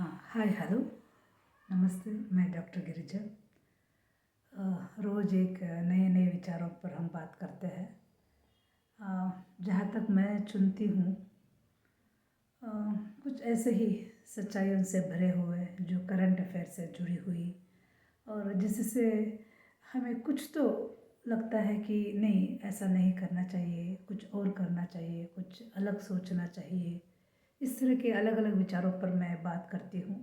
हाँ, hi hello, नमस्ते। मैं डॉक्टर गिरिजा। रोज़ एक नए नए विचारों पर हम बात करते हैं। जहाँ तक मैं चुनती हूँ, अ, कुछ ऐसे ही सच्चाइयों से भरे हुए जो करंट अफेयर से जुड़ी हुई और जिससे हमें कुछ तो लगता है कि नहीं, ऐसा नहीं करना चाहिए, कुछ और करना चाहिए, कुछ अलग सोचना चाहिए। इस तरह के अलग अलग विचारों पर मैं बात करती हूँ।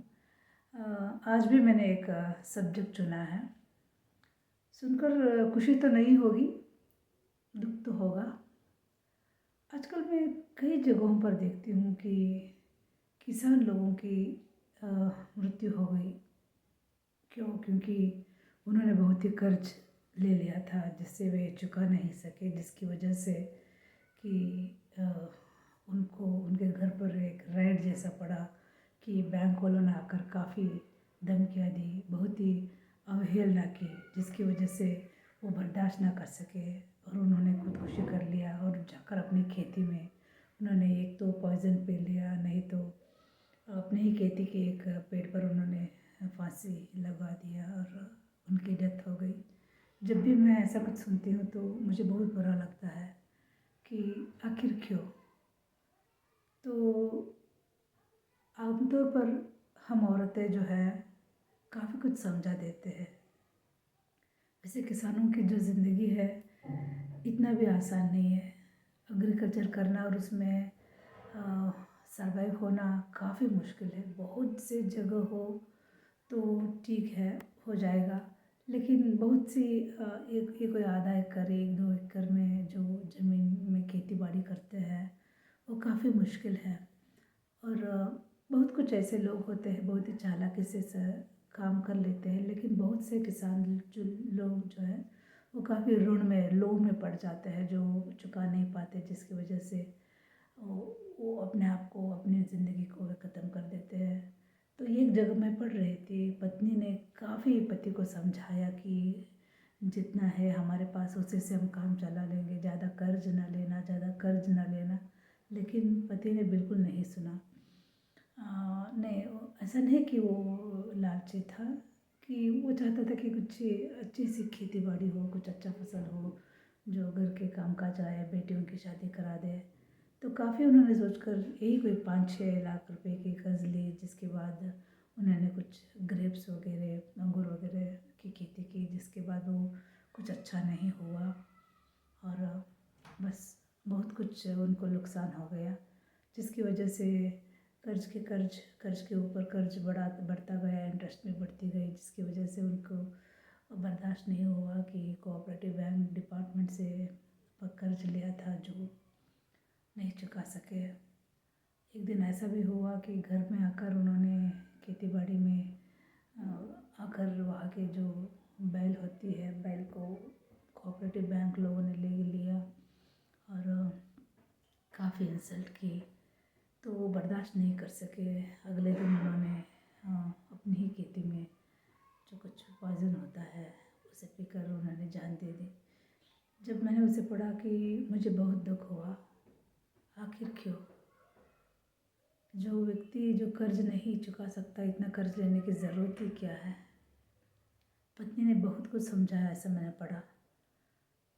आज भी मैंने एक सब्जेक्ट चुना है। सुनकर खुशी तो नहीं होगी, दुख तो होगा। आजकल मैं कई जगहों पर देखती हूँ कि किसान लोगों की मृत्यु हो गई। क्यों? क्योंकि उन्होंने बहुत ही कर्ज ले लिया था जिससे वे चुका नहीं सके, जिसकी वजह से कि अ, उनको उनके घर पर एक रेड जैसा पड़ा कि बैंक वालों ने आकर काफ़ी धमकियाँ दी, बहुत ही अवहेलना की, जिसकी वजह से वो बर्दाश्त ना कर सके और उन्होंने खुदकुशी कर लिया और जाकर अपनी खेती में उन्होंने एक तो पॉइज़न पी लिया, नहीं तो अपने ही खेती के एक पेड़ पर उन्होंने फांसी लगा दिया और उनकी डेथ हो गई। जब भी मैं ऐसा कुछ सुनती हूँ तो मुझे बहुत बुरा लगता है कि आखिर क्यों। तो आमतौर पर हम औरतें जो है काफ़ी कुछ समझा देते हैं। वैसे किसानों की जो ज़िंदगी है इतना भी आसान नहीं है। एग्रीकल्चर करना और उसमें सरवाइव होना काफ़ी मुश्किल है। बहुत से जगह हो तो ठीक है, हो जाएगा, लेकिन बहुत सी एक कोई आधा एकड़, एक दो एकड़ में जो ज़मीन में खेती बाड़ी करते हैं वो काफ़ी मुश्किल है। और बहुत कुछ ऐसे लोग होते हैं बहुत ही चालाकी से काम कर लेते हैं, लेकिन बहुत से किसान जो लोग जो है वो काफ़ी ऋण में, लोन में पड़ जाते हैं, जो चुका नहीं पाते, जिसकी वजह से वो अपने आप को, अपनी ज़िंदगी को ख़त्म कर देते हैं। तो ये एक जगह मैं पढ़ रही थी, पत्नी ने काफ़ी पति को समझाया कि जितना है हमारे पास उसी से हम काम चला लेंगे, ज़्यादा कर्ज ना लेना, ज़्यादा कर्ज ना लेना, लेकिन पति ने बिल्कुल नहीं सुना। नहीं, ऐसा नहीं कि वो लालची था, कि वो चाहता था कि कुछ अच्छी सी खेती बाड़ी हो, कुछ अच्छा फसल हो, जो घर के काम काज आए, बेटियों की शादी करा दे। तो काफ़ी उन्होंने सोचकर यही कोई 5-6 लाख रुपए की कर्ज ली, जिसके बाद उन्होंने कुछ ग्रेप्स वगैरह, अंगूर वगैरह की खेती की, जिसके बाद वो कुछ अच्छा नहीं हुआ और बस बहुत कुछ उनको नुकसान हो गया, जिसकी वजह से कर्ज के ऊपर कर्ज बढ़ता गया, इंटरेस्ट भी बढ़ती गई, जिसकी वजह से उनको बर्दाश्त नहीं हुआ कि कोऑपरेटिव बैंक डिपार्टमेंट से कर्ज लिया था जो नहीं चुका सके। एक दिन ऐसा भी हुआ कि घर में आकर उन्होंने खेती बाड़ी में आकर वहाँ के जो बैल होती है, बैल को कोऑपरेटिव बैंक लोगों ने ले लिया और काफ़ी इंसल्ट की। तो वो बर्दाश्त नहीं कर सके। अगले दिन उन्होंने अपनी ही खेती में जो कुछ पॉइज़न होता है उसे पीकर उन्होंने जान दे दी। जब मैंने उसे पढ़ा कि मुझे बहुत दुख हुआ। आखिर क्यों? जो व्यक्ति जो कर्ज नहीं चुका सकता, इतना कर्ज लेने की ज़रूरत ही क्या है? पत्नी ने बहुत कुछ समझाया, ऐसा मैंने पढ़ा।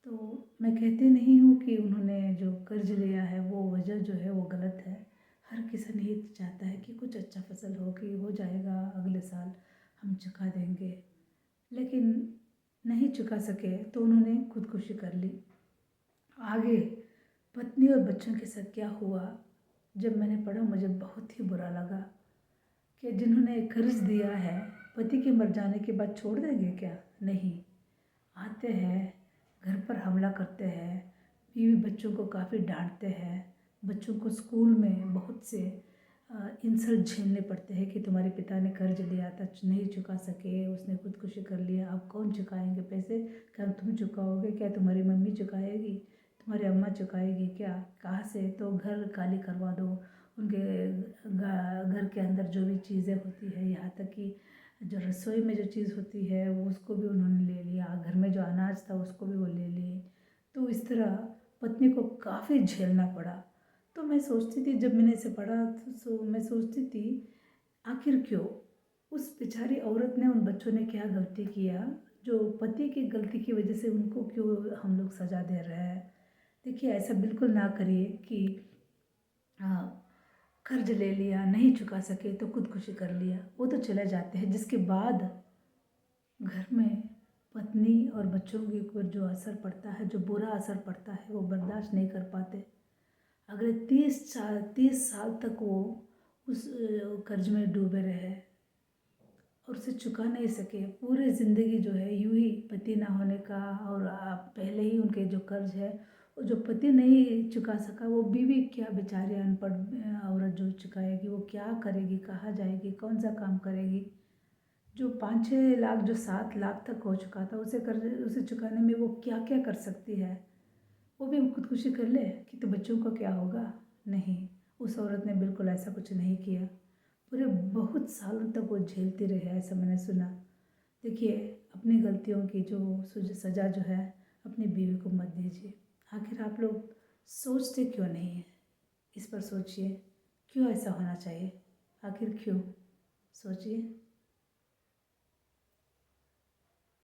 तो मैं कहती नहीं हूँ कि उन्होंने जो कर्ज लिया है वो वजह जो है वो गलत है। हर किसान ये चाहता है कि कुछ अच्छा फसल हो, कि हो जाएगा, अगले साल हम चुका देंगे, लेकिन नहीं चुका सके तो उन्होंने खुदकुशी कर ली। आगे पत्नी और बच्चों के साथ क्या हुआ, जब मैंने पढ़ा मुझे बहुत ही बुरा लगा कि जिन्होंने कर्ज दिया है पति के मर जाने के बाद छोड़ देंगे क्या? नहीं, आते हैं, घर पर हमला करते हैं, बीवी बच्चों को काफ़ी डांटते हैं, बच्चों को स्कूल में बहुत से इंसल्ट झेलने पड़ते हैं कि तुम्हारे पिता ने कर्ज लिया था, नहीं चुका सके, उसने खुदकुशी कर लिया, अब कौन चुकाएंगे पैसे? क्या तुम चुकाओगे? क्या तुम्हारी मम्मी चुकाएगी? तुम्हारी अम्मा चुकाएगी क्या? कहाँ से? तो घर खाली करवा दो, उनके घर के अंदर जो भी चीज़ें होती है, यहाँ तक कि जो रसोई में जो चीज़ होती है वो उसको भी उन्होंने ले लिया, घर में जो अनाज था उसको भी वो ले लिए। तो इस तरह पत्नी को काफ़ी झेलना पड़ा। तो मैं सोचती थी, जब मैंने इसे पढ़ा तो मैं सोचती थी आखिर क्यों? उस बेचारी औरत ने, उन बच्चों ने क्या गलती किया जो पति की गलती की वजह से उनको क्यों हम लोग सज़ा दे रहे हैं? देखिए, ऐसा बिल्कुल ना करिए कि कर्ज ले लिया, नहीं चुका सके तो खुदकुशी कर लिया, वो तो चले जाते हैं। जिसके बाद घर में पत्नी और बच्चों के ऊपर जो असर पड़ता है, जो बुरा असर पड़ता है, वो बर्दाश्त नहीं कर पाते। अगले 30 साल तक वो उस कर्ज में डूबे रहे और उसे चुका नहीं सके। पूरी ज़िंदगी जो है यूँ ही पति ना होने का, और पहले ही उनके जो कर्ज है, वो जो पति नहीं चुका सका, वो बीवी क्या बेचारी अनपढ़ औरत जो चुकाएगी, वो क्या करेगी, कहाँ जाएगी, कौन सा काम करेगी? जो 5-6 लाख, जो 7 लाख तक हो चुका था, उसे कर्ज, उसे चुकाने में वो क्या क्या कर सकती है? वो भी खुदकुशी कर ले कि तो बच्चों का क्या होगा? नहीं, उस औरत ने बिल्कुल ऐसा कुछ नहीं किया। पूरे बहुत सालों तक वो झेलती रही है, ऐसा मैंने सुना। देखिए, अपनी गलतियों की जो सज़ा जो है, अपनी बीवी को मत दीजिए। आखिर आप लोग सोचते क्यों नहीं हैं? इस पर सोचिए, क्यों ऐसा होना चाहिए? आखिर क्यों? सोचिए।